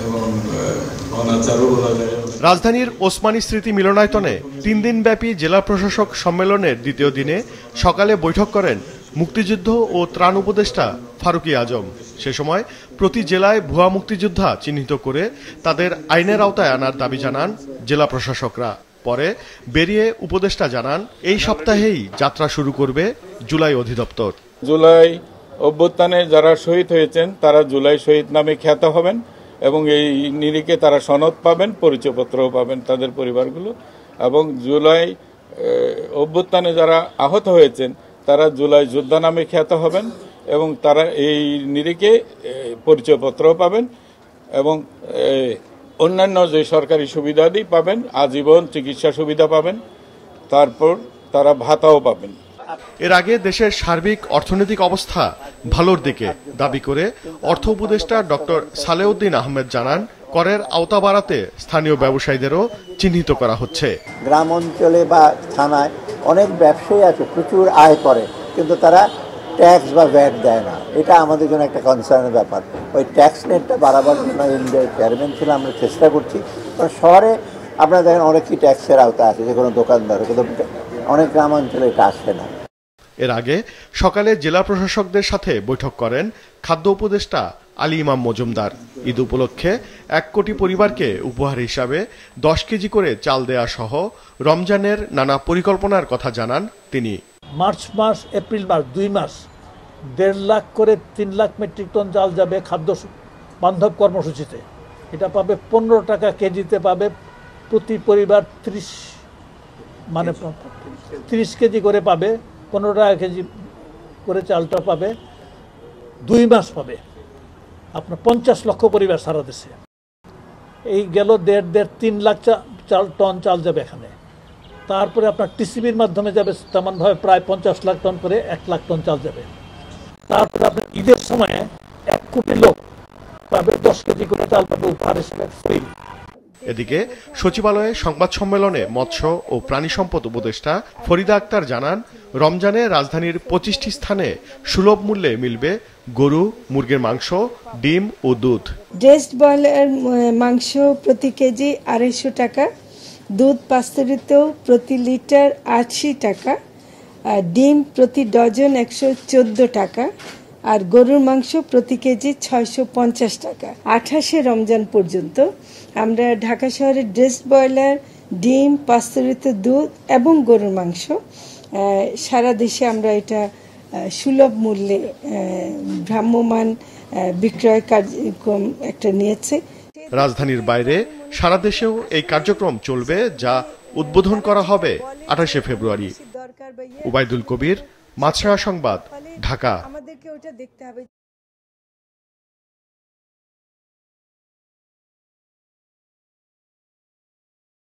এবং অনাচারও বলা যায়। রাজধানীর ওসমানী স্মৃতি মিলনায়তনে 3 দিনব্যাপী জেলা প্রশাসক সম্মেলনের দ্বিতীয় দিনে সকালে বৈঠক করেন মুক্তিযুদ্ধ ও ত্রাণ উপদেষ্টা ফারুকী আজম। সে সময় প্রতি জেলায় ভুয়া মুক্তিযোদ্ধা চিহ্নিত করে তাদের আইনের আওতায় আনার দাবি জানান জেলা প্রশাসকরা। পরে বেরিয়ে উপদেষ্টা জানান এই সপ্তাহেই যাত্রা শুরু করবে জুলাই অধিদপ্তর। জুলাই অভ্যুত্থানে যারা শহীদ হয়েছেন তারা জুলাই শহীদ নামে খ্যাত হবেন এবং এই নিরিখে তারা সনদ পাবেন, পরিচয়পত্রও পাবেন তাদের পরিবারগুলো। এবং জুলাই অভ্যুত্থানে যারা আহত হয়েছেন তারা জুলাই যোদ্ধা নামে খ্যাত হবেন এবং তারা এই নিরিখে পরিচয়পত্রও পাবেন এবং অন্যান্য যে সরকারি সুবিধাদি পাবেন, আজীবন চিকিৎসা সুবিধা পাবেন, তারপর তারা ভাতাও পাবেন। এর আগে দেশের সার্বিক অর্থনৈতিক অবস্থা ভালোর দিকে দাবি করে অর্থ উপদেষ্টা ডক্টর সালেউদ্দিন আহমেদ জানান করের আওতা বাড়াতে স্থানীয় ব্যবসায়ীদেরও চিহ্নিত করা হচ্ছে। গ্রাম অঞ্চলে বা থানায় অনেক ব্যবসায়ী আছে, প্রচুর আয় করে, কিন্তু তারা ট্যাক্স বা ভ্যাট দেয় না। এটা আমাদের জন্য একটা কনসার্নের ব্যাপার। ওই ট্যাক্স নেটটা বাড়াবার জন্য ইন্ডিয়ার চেয়ারম্যান ছিল, আমরা চেষ্টা করছি। কারণ শহরে আপনারা দেখেন অনেকই ট্যাক্সের আওতা আছে, যে কোনো দোকানদার, কিন্তু অনেক গ্রাম অঞ্চলে এটা আসে না। এর আগে সকালে জেলা প্রশাসকদের সাথে বৈঠক করেন খাদ্য উপদেষ্টা আলী ইমাম মজুমদার। ঈদ উপলক্ষে 1 কোটি পরিবারকে উপহার হিসাবে 10 কেজি করে চাল দেয়া সহ রমজানের নানা পরিকল্পনার কথা জানান তিনি। মার্চ মাস, এপ্রিল মাস, 2 মাস 1.5 লাখ করে 3 লাখ মেট্রিক টন চাল যাবে খাদ্য বান্ধব কর্মসূচিতে। এটা পাবে 15 টাকা কেজিতে পাবে প্রতি পরিবার, 30 কেজি করে পাবে, 15 টাকা কেজি করে চালটা পাবে। 2 মাস পাবে আপনার 50 লক্ষ পরিবার সারা দেশে। এই গেল 3 লাখ টন চাল যাবে এখানে। তারপরে আপনার টিসিবির মাধ্যমে যাবে তেমনভাবে প্রায় 50 লাখ টন করে 1 লাখ টন চাল যাবে। তারপরে আপনার ঈদের সময়ে 1 কোটি লোক পাবে 10 কেজি করে চাল পাবে উপহার হিসেবে ফ্রি। এদিকে সচিবালয়ে সংবাদ সম্মেলনে মৎস্য ও প্রাণী সম্পদ উপদেষ্টা ফরিদা আক্তার জানান রমজানে রাজধানীর 25টি স্থানে সুলভ মূল্যে মিলবে গরু, মুরগির মাংস, ডিম ও দুধ। ড্রেসড ব্রয়লার মাংস প্রতি কেজি 250 টাকা, দুধ পাস্তুরিত প্রতি লিটার 80 টাকা, ডিম প্রতি ডজন 114 টাকা, আর গরুর মাংস প্রতি কেজি 650 টাকা। 28শে রমজান পর্যন্ত আমরা ঢাকা শহরে ড্রেসড ব্রয়লার, ডিম, পাস্তুরিত দুধ এবং গরুর মাংস সারা দেশে আমরা এটা সুলভ মূল্যে ভ্রাম্যমাণ বিক্রয় কার্যক্রম একটা নিয়েছে। রাজধানীর বাইরে সারা দেশেও এই কার্যক্রম চলবে, যা উদ্বোধন করা হবে 28শে ফেব্রুয়ারি। উবাইদুল কবির, মাছরাঙা সংবাদ, ঢাকা।